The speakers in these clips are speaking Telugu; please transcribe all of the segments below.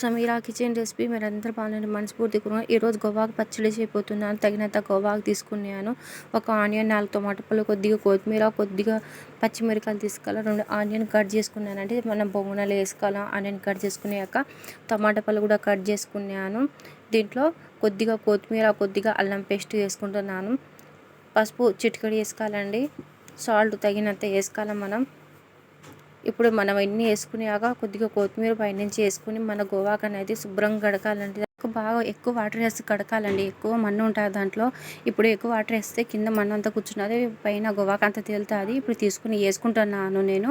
సమీరా కిచెన్ రెసిపీ మీరందరూ బాగుండండి మనస్ఫూర్తిగా. ఈరోజు గోవాకు పచ్చడి చేయబోతున్నాను. తగినంత గోవాకు తీసుకున్నాను. ఒక ఆనియన్, 4 టమాటా పళ్ళు, కొద్దిగా కొత్తిమీర, కొద్దిగా పచ్చిమిరకాయలు తీసుకోవాలి. 2 ఆనియన్ కట్ చేసుకున్నానండి. మనం బొంగునలో వేసుకోవాలి. ఆనియన్ కట్ చేసుకున్నాక టమాటా పళ్ళు కూడా కట్ చేసుకున్నాను. దీంట్లో కొద్దిగా కొత్తిమీర, కొద్దిగా అల్లం పేస్ట్ వేసుకుంటున్నాను. పసుపు చిటికెడు వేసుకోవాలండి. సాల్ట్ తగినంత వేసుకోవాలి మనం. ఇప్పుడు మనం ఎన్ని వేసుకున్నాక కొద్దిగా కొత్తిమీర పైనుంచి వేసుకుని మన గోవాకు అనేది శుభ్రంగా కడకాలండి. బాగా ఎక్కువ వాటర్ వేసి కడకాలండి. ఎక్కువ మన్ను ఉంటుంది దాంట్లో. ఇప్పుడు ఎక్కువ వాటర్ వేస్తే కింద మన్ను అంతా కూర్చున్నది, పైన గోవాకు అంతా తేలుతుంది. ఇప్పుడు తీసుకుని వేసుకుంటున్నాను నేను.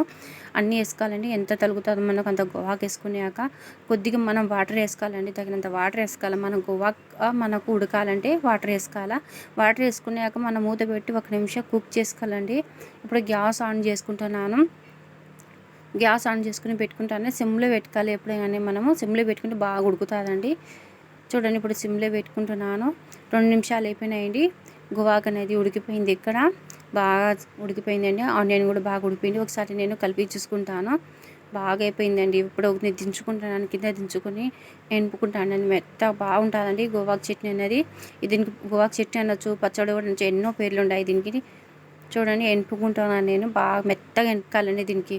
అన్నీ వేసుకోవాలండి. ఎంత తలుగుతుందో మనకు అంత గోవాకు వేసుకున్నాక కొద్దిగా మనం వాటర్ వేసుకోవాలండి. తగినంత వాటర్ వేసుకోవాలి. మనం గోవాకు మనకు ఉడకాలంటే వాటర్ వేసుకోవాలి. వాటర్ వేసుకున్నాక మనం మూత పెట్టి 1 నిమిషం కుక్ చేసుకోవాలండి. ఇప్పుడు గ్యాస్ ఆన్ చేసుకుంటున్నాను. గ్యాస్ ఆన్ చేసుకుని పెట్టుకుంటానే సిమ్లో పెట్టుకోవాలి. ఎప్పుడైనా మనము సిమ్లో పెట్టుకుంటే బాగా ఉడుకుతుందండి. చూడండి, ఇప్పుడు సిమ్లో పెట్టుకుంటున్నాను. 2 నిమిషాలు అయిపోయినాయండి. గోవాకు అనేది ఉడికిపోయింది. ఇక్కడ బాగా ఉడికిపోయిందండి. ఆనియన్ కూడా బాగా ఉడికిపోయింది. ఒకసారి నేను కలిపి చూసుకుంటాను. బాగా అయిపోయిందండి. ఇప్పుడు దించుకుంటాను. కింద దించుకొని ఎనుపుకుంటాను. మెత్తగా బాగుంటుందండి గోవాకు చట్నీ అనేది. దీనికి గోవాకు చట్నీ అనొచ్చు, పచ్చడి కూడా అనొచ్చు, ఎన్నో పేర్లు ఉన్నాయి దీనికి. చూడండి, ఎనుపుకుంటున్నాను నేను. బాగా మెత్తగా ఎనుకాలండి దీనికి.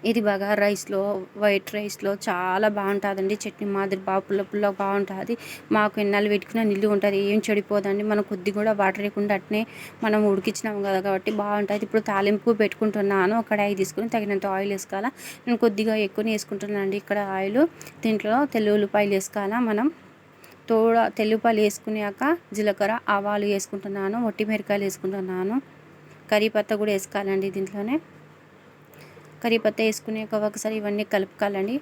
ఇది బగారా రైస్లో, వైట్ రైస్లో చాలా బాగుంటుందండి. చట్నీ మాదిరి బాగా పుల్ల పుల్ల బాగుంటుంది. మాకు ఎన్నాళ్ళు పెట్టుకున్న నిల్లు ఉంటుంది, ఏం చెడిపోదండి. మనం కొద్ది కూడా వాటర్ వేయకుండా అట్నే మనం ఉడికించినాం కదా కాబట్టి బాగుంటుంది. ఇప్పుడు తాలింపు పెట్టుకుంటున్నాను. ఒక కడాయి తీసుకుని తగినంత ఆయిల్ వేసుకోవాలా. నేను కొద్దిగా ఎక్కువనే వేసుకుంటున్నాను అండి ఇక్కడ ఆయిల్. దీంట్లో తెల్లుల్లిపాయలు వేసుకోవాలా మనం. తెల్లుల్లిపాయలు వేసుకున్నాక జీలకర్ర, ఆవాలు వేసుకుంటున్నాను. ఒట్టి మిరకాయలు వేసుకుంటున్నాను. కరివేపాకు కూడా వేసుకోవాలండి దీంట్లోనే. కరివేపాకు వేసుకున్నాక ఒకసారి ఇవన్నీ కలుపుకోవాలండి.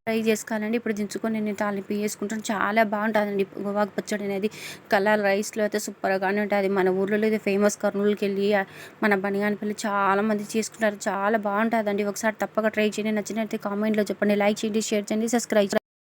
ఫ్రై చేసుకోవాలండి. ఇప్పుడు దించుకొని నేను తాలింపు వేసుకుంటాను. చాలా బాగుంటుందండి గోవాకు పచ్చడి అనేది. కలర్ రైస్లో అయితే సూపర్గానే ఉంటుంది. మన ఊర్లో ఇది ఫేమస్. కర్నూలుకి వెళ్ళి మన బనిగానపల్లి చాలామంది చేసుకుంటారు. చాలా బాగుంటుందండి. ఒకసారి తప్పక ట్రై చేయండి. నచ్చినట్లయితే కామెంట్లో చెప్పండి. లైక్ చేయండి, షేర్ చేయండి, సబ్స్క్రైబ్